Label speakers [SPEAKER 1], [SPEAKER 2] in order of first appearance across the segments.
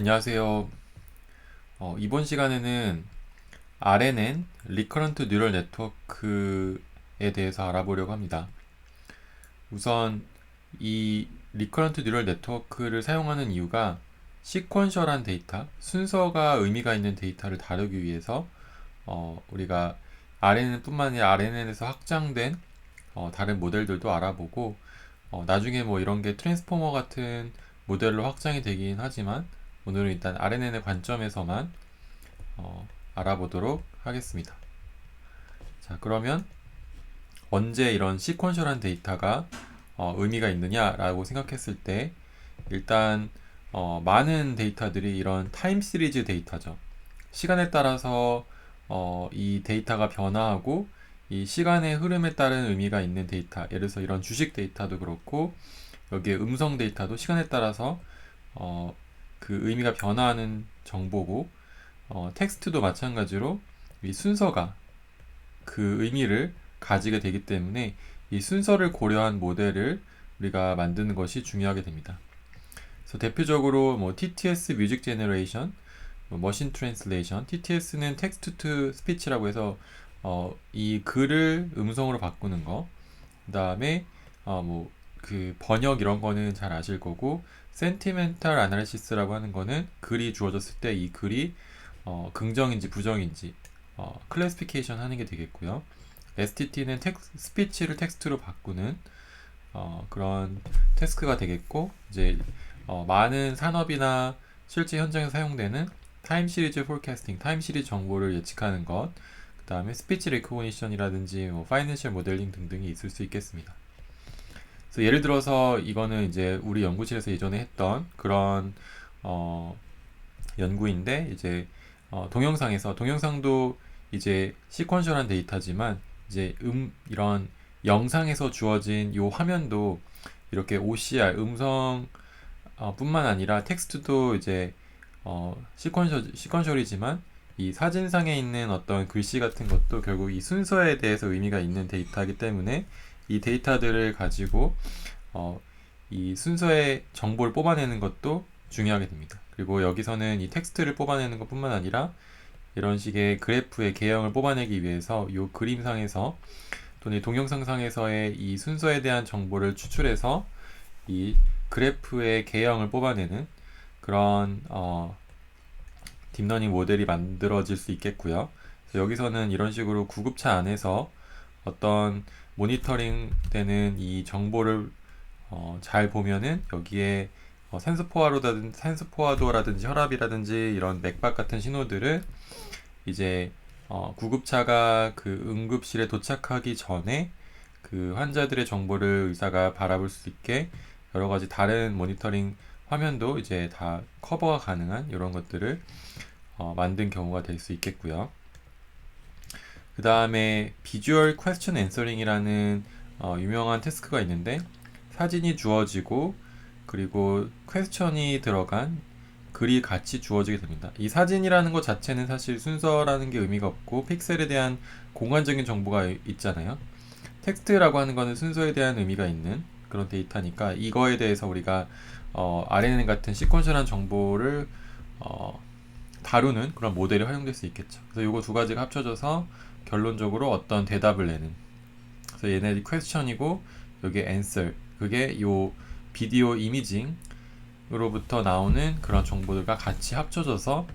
[SPEAKER 1] 안녕하세요. 이번 시간에는 RNN, Recurrent Neural Network에 대해서 알아보려고 합니다. 우선 이 Recurrent Neural Network를 사용하는 이유가 시퀀셜한 데이터, 순서가 의미가 있는 데이터를 다루기 위해서 우리가 RNN뿐만 아니라 RNN에서 확장된 다른 모델들도 알아보고 나중에 뭐 이런 게 트랜스포머 같은 모델로 확장이 되긴 하지만 오늘은 일단 RNN의 관점에서만 알아보도록 하겠습니다. 자, 그러면 언제 이런 시퀀셜한 데이터가 의미가 있느냐라고 생각했을 때 일단 많은 데이터들이 이런 타임 시리즈 데이터죠. 시간에 따라서 이 데이터가 변화하고 이 시간의 흐름에 따른 의미가 있는 데이터, 예를 들어서 이런 주식 데이터도 그렇고 여기에 음성 데이터도 시간에 따라서 그 의미가 변화하는 정보고 텍스트도 마찬가지로 이 순서가 그 의미를 가지게 되기 때문에 이 순서를 고려한 모델을 우리가 만드는 것이 중요하게 됩니다. 그래서 대표적으로 뭐 TTS 뮤직 제너레이션, 머신 트랜슬레이션, TTS는 텍스트 투 스피치라고 해서 이 글을 음성으로 바꾸는 거. 그다음에 뭐 그 번역 이런 거는 잘 아실 거고 센티멘탈 아날리시스라고 하는 거는 글이 주어졌을 때 이 글이 긍정인지 부정인지 클래시피케이션 하는 게 되겠고요. STT는 스피치를 텍스트로 바꾸는 그런 태스크가 되겠고 이제 많은 산업이나 실제 현장에서 사용되는 타임 시리즈 포캐스팅, 타임 시리즈 정보를 예측하는 것, 그 다음에 스피치 레코그니션이라든지 뭐 파이낸셜 모델링 등등이 있을 수 있겠습니다. 그래서 예를 들어서 이거는 이제 우리 연구실에서 예전에 했던 그런 어, 연구인데 이제 동영상도 이제 시퀀셜한 데이터지만 이제 이런 영상에서 주어진 요 화면도 이렇게 OCR 음성 뿐만 아니라 텍스트도 이제 시퀀셜이지만 이 사진상에 있는 어떤 글씨 같은 것도 결국 이 순서에 대해서 의미가 있는 데이터이기 때문에 이 데이터들을 가지고 어, 이 순서의 정보를 뽑아내는 것도 중요하게 됩니다. 그리고 여기서는 이 텍스트를 뽑아내는 것뿐만 아니라 이런 식의 그래프의 개형을 뽑아내기 위해서 이 그림상에서 또는 동영상상에서의 이 순서에 대한 정보를 추출해서 이 그래프의 개형을 뽑아내는 그런 딥러닝 모델이 만들어질 수 있겠고요. 여기서는 이런 식으로 구급차 안에서 어떤 모니터링 되는 이 정보를 잘 보면은 여기에 산소포화도라든지 혈압이라든지 이런 맥박 같은 신호들을 이제 구급차가 그 응급실에 도착하기 전에 그 환자들의 정보를 의사가 바라볼 수 있게 여러 가지 다른 모니터링 화면도 이제 다 커버가 가능한 이런 것들을 만든 경우가 될 수 있겠고요. 그 다음에 비주얼 퀘스천 앤서링이라는 유명한 태스크가 있는데 사진이 주어지고 그리고 퀘스천이 들어간 글이 같이 주어지게 됩니다. 이 사진이라는 것 자체는 사실 순서라는 게 의미가 없고 픽셀에 대한 공간적인 정보가 있잖아요. 텍스트라고 하는 거는 순서에 대한 의미가 있는 그런 데이터니까 이거에 대해서 우리가 RNN 같은 시퀀셜한 정보를 다루는 그런 모델이 활용될 수 있겠죠. 그래서 이거 두 가지가 합쳐져서 결론적으로 어떤 대답을 내는. 그래서 얘네들이 퀘스천이고 여기 answer. 그게 요 비디오 이미징으로부터 나오는 그런 정보들과 같이 합쳐져서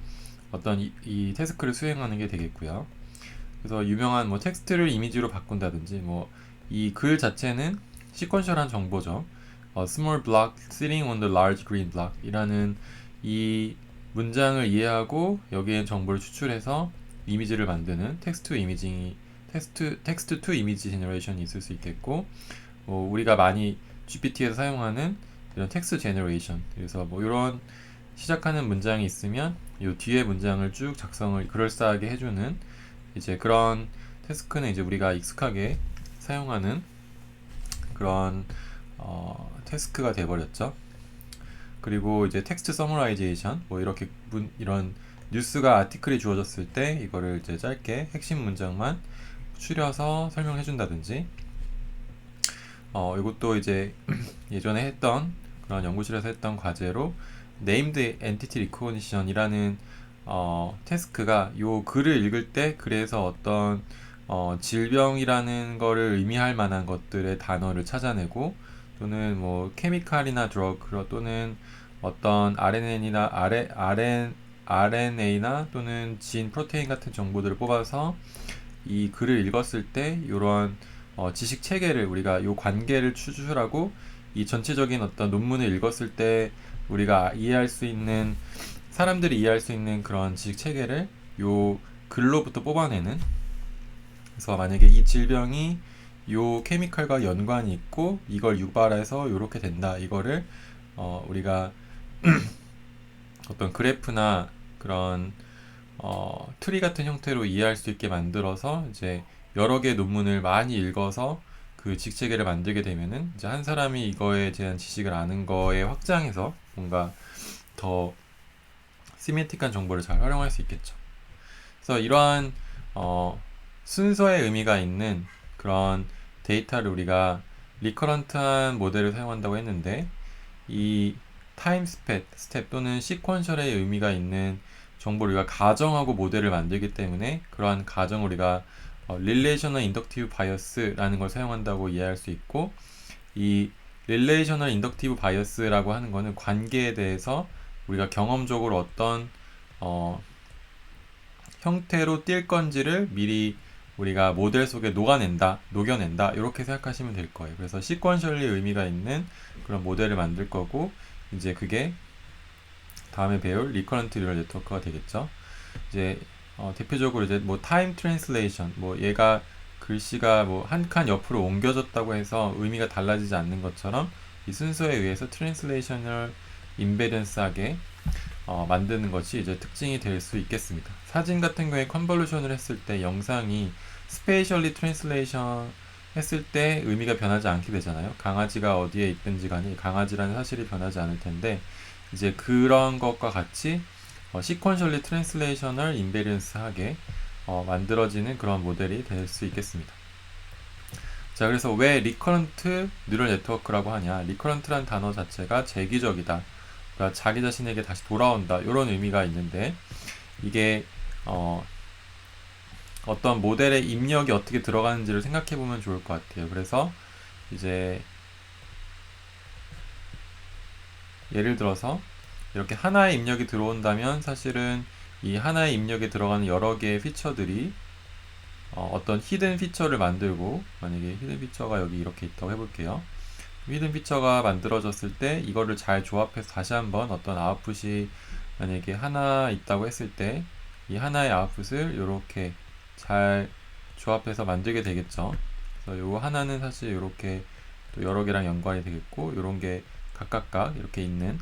[SPEAKER 1] 어떤 이 태스크를 수행하는 게 되겠고요. 그래서 유명한 뭐 텍스트를 이미지로 바꾼다든지 뭐 이 글 자체는 시퀀셜한 정보죠. Small block sitting on the large green block 이라는 이 문장을 이해하고 여기에 정보를 추출해서 이미지를 만드는 텍스트 투 이미지 제너레이션이 있을 수 있겠고 우리가 많이 GPT에서 사용하는 이런 텍스트 제너레이션 그래서 뭐 이런 시작하는 문장이 있으면 이 뒤에 문장을 쭉 작성을 그럴싸하게 해주는 이제 그런 태스크는 이제 우리가 익숙하게 사용하는 그런 태스크가 돼버렸죠. 그리고 이제 텍스트 서머라이제이션 뭐 이렇게 이런 뉴스가 아티클이 주어졌을 때 이거를 이제 짧게 핵심 문장만 추려서 설명해 준다든지 이것도 이제 예전에 했던 그런 연구실에서 했던 과제로 Named Entity Recognition이라는 태스크가 요 글을 읽을 때 글에서 어떤 질병이라는 거를 의미할 만한 것들의 단어를 찾아내고 또는 뭐 케미칼이나 드러그 또는 어떤 RNA나 또는 진, 프로테인 같은 정보들을 뽑아서 이 글을 읽었을 때 이런 지식 체계를 우리가 요 관계를 추출하고 이 전체적인 어떤 논문을 읽었을 때 우리가 이해할 수 있는 사람들이 이해할 수 있는 그런 지식 체계를 요 글로부터 뽑아내는. 그래서 만약에 이 질병이 요 케미칼과 연관이 있고 이걸 유발해서 요렇게 된다, 이거를 우리가 어떤 그래프나 그런 트리 같은 형태로 이해할 수 있게 만들어서 이제 여러 개의 논문을 많이 읽어서 그 직체계를 만들게 되면은 이제 한 사람이 이거에 대한 지식을 아는 거에 확장해서 뭔가 더 시메틱한 정보를 잘 활용할 수 있겠죠. 그래서 이러한 순서의 의미가 있는 그런 데이터를 우리가 리커런트한 모델을 사용한다고 했는데, 이 타임 스텝 또는 시퀀셜의 의미가 있는 정보를 우리가 가정하고 모델을 만들기 때문에 그러한 가정을 우리가 릴레이셔널 인덕티브 바이어스라는 걸 사용한다고 이해할 수 있고, 이 릴레이셔널 인덕티브 바이어스라고 하는 거는 관계에 대해서 우리가 경험적으로 어떤 형태로 띌 건지를 미리 우리가 모델 속에 녹여낸다 이렇게 생각하시면 될 거예요. 그래서 시퀀셜리 의미가 있는 그런 모델을 만들 거고, 이제 그게 다음에 배울 리커런트 뉴럴 네트워크가 되겠죠. 이제 대표적으로 이제 뭐 타임 트랜슬레이션, 뭐 얘가 글씨가 뭐 한 칸 옆으로 옮겨졌다고 해서 의미가 달라지지 않는 것처럼 이 순서에 의해서 트랜슬레이셔널 임베던스하게 만드는 것이 이제 특징이 될 수 있겠습니다. 사진 같은 경우에 컨볼루션을 했을 때 영상이 스페이셜리 트랜슬레이션 했을 때 의미가 변하지 않게 되잖아요. 강아지가 어디에 있든지 간에 강아지라는 사실이 변하지 않을 텐데, 이제 그런 것과 같이 시퀀셜리 트랜슬레이셔널 인베리언스하게 만들어지는 그런 모델이 될 수 있겠습니다. 자, 그래서 왜 리커런트 뉴럴 네트워크라고 하냐? 리커런트란 단어 자체가 재기적이다, 그러니까 자기 자신에게 다시 돌아온다, 이런 의미가 있는데, 이게 어떤 모델의 입력이 어떻게 들어가는지를 생각해 보면 좋을 것 같아요. 그래서 이제 예를 들어서 이렇게 하나의 입력이 들어온다면 사실은 이 하나의 입력에 들어가는 여러 개의 피처들이 어떤 히든 피처를 만들고, 만약에 히든 피처가 여기 이렇게 있다고 해볼게요. 히든 피처가 만들어졌을 때 이거를 잘 조합해서 다시 한번 어떤 아웃풋이 만약에 하나 있다고 했을 때 이 하나의 아웃풋을 이렇게 잘 조합해서 만들게 되겠죠. 그래서 요 하나는 사실 이렇게 또 여러 개랑 연관이 되겠고, 이런 게 각각 이렇게 있는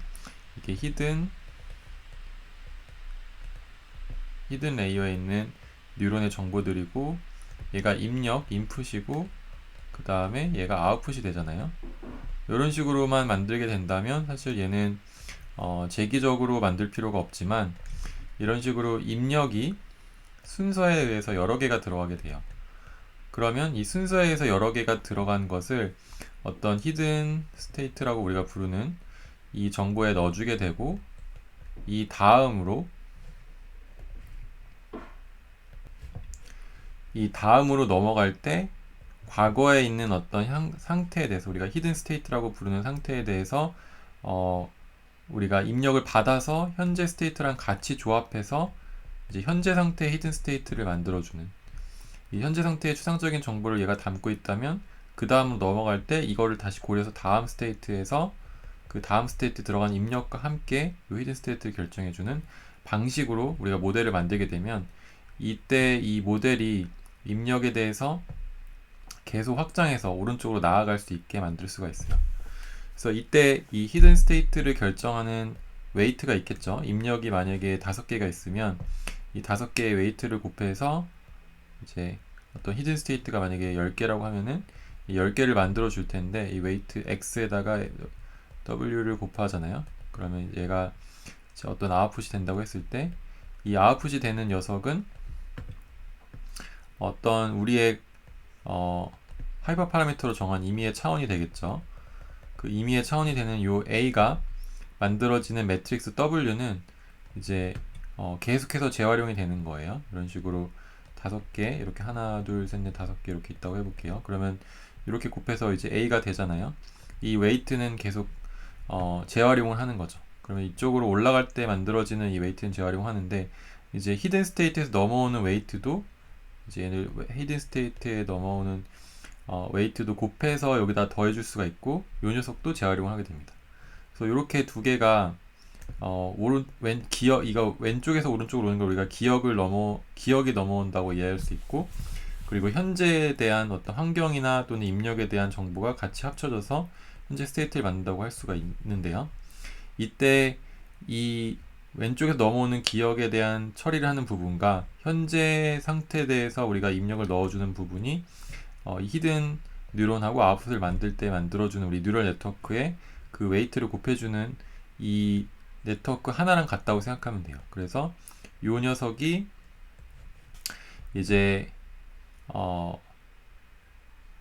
[SPEAKER 1] 이게 히든 레이어에 있는 뉴런의 정보들이고, 얘가 입력, 인풋이고, 그 다음에 얘가 아웃풋이 되잖아요. 이런 식으로만 만들게 된다면 사실 얘는 재기적으로 만들 필요가 없지만, 이런 식으로 입력이 순서에 의해서 여러 개가 들어가게 돼요. 그러면 이 순서에 의해서 여러 개가 들어간 것을 어떤 히든 스테이트라고 우리가 부르는 이 정보에 넣어주게 되고, 이 다음으로 넘어갈 때 과거에 있는 어떤 상태에 대해서, 우리가 히든 스테이트라고 부르는 상태에 대해서 우리가 입력을 받아서 현재 스테이트랑 같이 조합해서 이제 현재 상태의 히든 스테이트를 만들어주는, 이 현재 상태의 추상적인 정보를 얘가 담고 있다면 그 다음으로 넘어갈 때 이거를 다시 고려해서 다음 스테이트에서 그 다음 스테이트 들어간 입력과 함께 이 히든 스테이트를 결정해주는 방식으로 우리가 모델을 만들게 되면, 이때 이 모델이 입력에 대해서 계속 확장해서 오른쪽으로 나아갈 수 있게 만들 수가 있어요. 그래서 이때 이 히든 스테이트를 결정하는 웨이트가 있겠죠. 입력이 만약에 5개가 있으면 이 5개의 웨이트를 곱해서 이제 어떤 히든 스테이트가 만약에 10개라고 하면은 이 10개를 만들어 줄 텐데, 이 웨이트 x에다가 w를 곱하잖아요. 그러면 얘가 어떤 아웃풋이 된다고 했을 때, 이 아웃풋이 되는 녀석은 어떤 우리의 하이퍼 파라미터로 정한 임의의 차원이 되겠죠. 그 임의의 차원이 되는 요 A가 만들어지는 매트릭스 W는 이제 계속해서 재활용이 되는 거예요. 이런 식으로 5개 이렇게 하나 둘 셋 넷 5개 이렇게 있다고 해볼게요. 그러면 이렇게 곱해서 이제 A가 되잖아요. 이 웨이트는 계속 재활용을 하는 거죠. 그러면 이쪽으로 올라갈 때 만들어지는 이 웨이트는 재활용하는데 이제 히든 스테이트에서 넘어오는 웨이트도 이제 얘를 히든 스테이트에 넘어오는 웨이트도 곱해서 여기다 더해줄 수가 있고 이 녀석도 재활용을 하게 됩니다. 그래서 이렇게 두 개가 이거 왼쪽에서 오른쪽으로 오는 걸 우리가 기억이 넘어온다고 이해할 수 있고, 그리고 현재에 대한 어떤 환경이나 또는 입력에 대한 정보가 같이 합쳐져서 현재 스테이트를 만든다고 할 수가 있는데요. 이때 이 왼쪽에서 넘어오는 기억에 대한 처리를 하는 부분과 현재 상태에 대해서 우리가 입력을 넣어주는 부분이 이 히든 뉴런하고 아웃풋을 만들 때 만들어주는 우리 뉴럴 네트워크의 그 웨이트를 곱해주는 이 네트워크 하나랑 같다고 생각하면 돼요. 그래서 이 녀석이 이제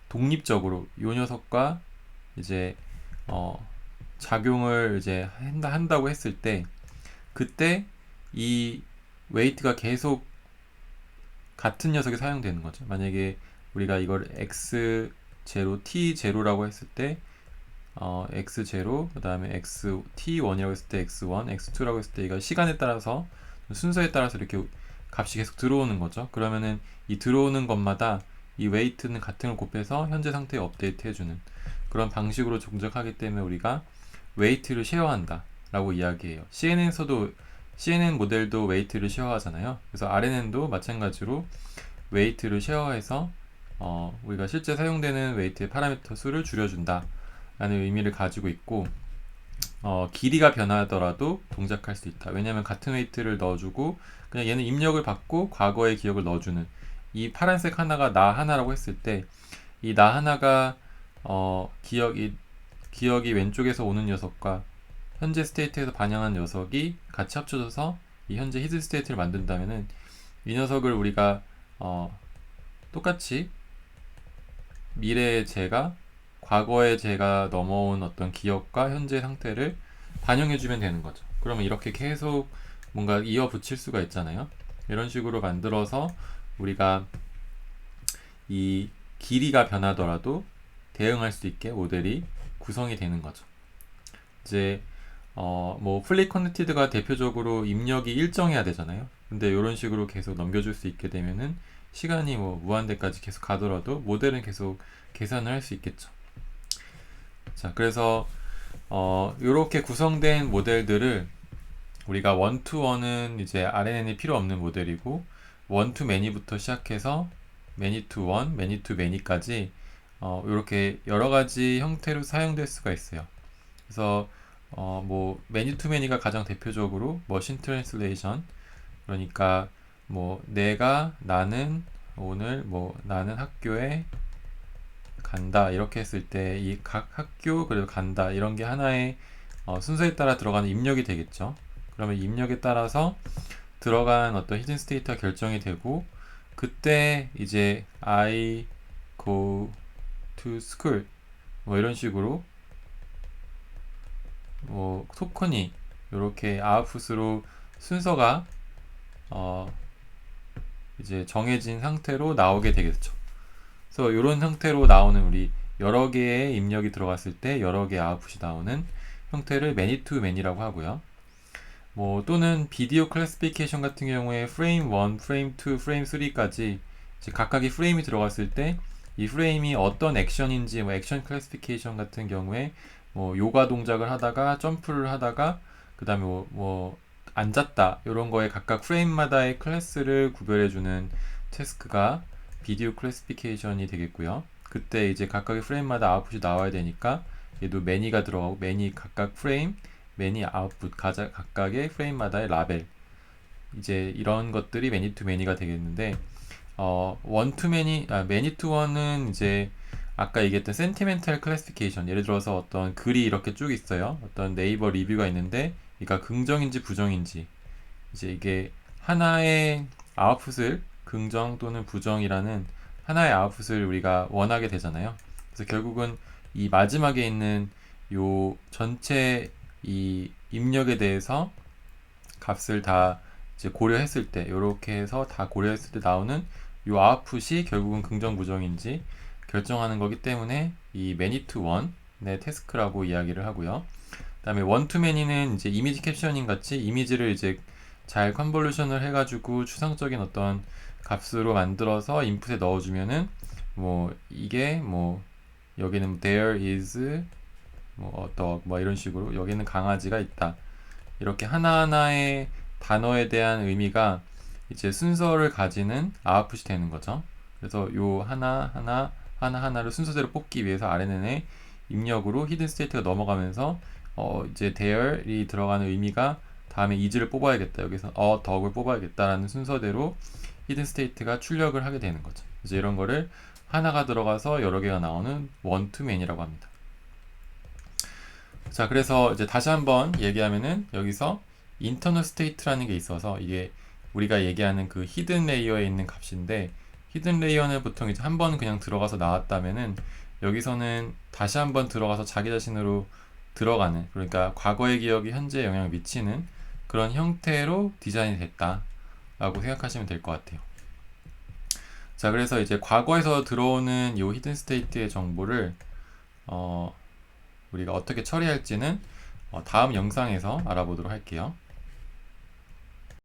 [SPEAKER 1] 독립적으로 이 녀석과 이제 작용을 이제 한다고 했을 때 그때 이 웨이트가 계속 같은 녀석이 사용되는 거죠. 만약에 우리가 이걸 x0, t0라고 했을 때 x0, 그 다음에 t1이라고 했을 때 x1, x2라고 했을 때 이거 시간에 따라서 순서에 따라서 이렇게 값이 계속 들어오는 거죠. 그러면은 이 들어오는 것마다 이 웨이트는 같은 걸 곱해서 현재 상태에 업데이트 해주는 그런 방식으로 종작하기 때문에 우리가 웨이트를 쉐어한다 라고 이야기해요. CNN 모델도 웨이트를 쉐어하잖아요. 그래서 RNN도 마찬가지로 웨이트를 쉐어해서 우리가 실제 사용되는 웨이트의 파라미터 수를 줄여준다 라는 의미를 가지고 있고, 길이가 변하더라도 동작할 수 있다. 왜냐하면 같은 웨이트를 넣어주고 그냥 얘는 입력을 받고 과거의 기억을 넣어주는 이 파란색 하나가 나 하나라고 했을 때 이 나 하나가 기억이 왼쪽에서 오는 녀석과 현재 스테이트에서 반영한 녀석이 같이 합쳐져서 이 현재 히든 스테이트를 만든다면은 이 녀석을 우리가 똑같이 미래의 제가 과거의 제가 넘어온 어떤 기억과 현재 상태를 반영해주면 되는 거죠. 그러면 이렇게 계속 뭔가 이어 붙일 수가 있잖아요. 이런 식으로 만들어서 우리가 이 길이가 변하더라도 대응할 수 있게 모델이 구성이 되는 거죠. 이제 뭐 플리 커넥티드가 대표적으로 입력이 일정해야 되잖아요. 근데 이런 식으로 계속 넘겨줄 수 있게 되면은 시간이 뭐 무한대까지 계속 가더라도 모델은 계속 계산을 할 수 있겠죠. 자, 그래서 이렇게 구성된 모델들을 우리가 원투원은 이제 RNN이 필요 없는 모델이고 원투 매니부터 시작해서 매니 투 원, 매니 투 매니까지 이렇게 여러 가지 형태로 사용될 수가 있어요. 그래서 뭐 매니 투 매니가 가장 대표적으로 머신 트랜슬레이션, 그러니까 뭐 나는 오늘 뭐 나는 학교에 간다 이렇게 했을 때 이 각 학교 그리고 간다 이런 게 하나의 순서에 따라 들어가는 입력이 되겠죠. 그러면 입력에 따라서 들어간 어떤 히든 스테이트가 결정이 되고 그때 이제 I go to school 뭐 이런 식으로 뭐 토큰이 이렇게 아웃풋으로 순서가 이제 정해진 상태로 나오게 되겠죠. 그래서 이런 형태로 나오는 우리 여러 개의 입력이 들어갔을 때 여러 개의 아웃풋이 나오는 형태를 매니 투 매니라고 하고요. 뭐 또는 비디오 클래시피케이션 같은 경우에 프레임 1, 프레임 2, 프레임 3까지 이제 각각의 프레임이 들어갔을 때 이 프레임이 어떤 액션인지 뭐 액션 클래시피케이션 같은 경우에 뭐 요가 동작을 하다가 점프를 하다가 그 다음에 뭐 앉았다 이런 거에 각각 프레임마다의 클래스를 구별해주는 태스크가 비디오 클래시피케이션이 되겠고요. 그때 이제 각각의 프레임마다 아웃풋이 나와야 되니까 얘도 매니가 들어가고 매니 각각 프레임 매니 아웃풋 각각의 프레임마다의 라벨 이제 이런 것들이 매니 투 매니가 되겠는데 원 투 매니 매니 투 원은 이제 아까 얘기했던 센티멘탈 클래시피케이션, 예를 들어서 어떤 글이 이렇게 쭉 있어요. 어떤 네이버 리뷰가 있는데 그러니까 긍정인지 부정인지 이제 이게 하나의 아웃풋을 긍정 또는 부정이라는 하나의 아웃풋을 우리가 원하게 되잖아요. 그래서 결국은 이 마지막에 있는 요 전체 이 입력에 대해서 값을 다 이제 고려했을 때, 요렇게 해서 다 고려했을 때 나오는 요 아웃풋이 결국은 긍정 부정인지 결정하는 거기 때문에 이 many to one의 태스크라고 이야기를 하고요. 그다음에 one to many는 이제 이미지 캡셔닝 같이 이미지를 이제 잘 컨볼루션을 해가지고 추상적인 어떤 값으로 만들어서 인풋에 넣어주면은 뭐 이게 뭐 여기는 there is 뭐 dog 뭐 이런 식으로 여기는 강아지가 있다, 이렇게 하나하나의 단어에 대한 의미가 이제 순서를 가지는 아웃풋이 되는 거죠. 그래서 요 하나하나를 순서대로 뽑기 위해서 RNN의 입력으로 히든 스테이트가 넘어가면서 이제 there이 들어가는 의미가 다음에 is를 뽑아야겠다, 여기서 dog을 뽑아야겠다라는 순서대로 히든 스테이트가 출력을 하게 되는 거죠. 이제 이런 거를 하나가 들어가서 여러 개가 나오는 one to many라고 합니다. 자, 그래서 이제 다시 한번 얘기하면은 여기서 인터널 스테이트라는 게 있어서 이게 우리가 얘기하는 그 히든 레이어에 있는 값인데, 히든 레이어는 보통 이제 한 번 그냥 들어가서 나왔다면은 여기서는 다시 한번 들어가서 자기 자신으로 들어가는, 그러니까 과거의 기억이 현재에 영향을 미치는 그런 형태로 디자인이 됐다 라고 생각하시면 될 것 같아요. 자, 그래서 이제 과거에서 들어오는 이 히든 스테이트의 정보를 우리가 어떻게 처리할지는 다음 영상에서 알아보도록 할게요.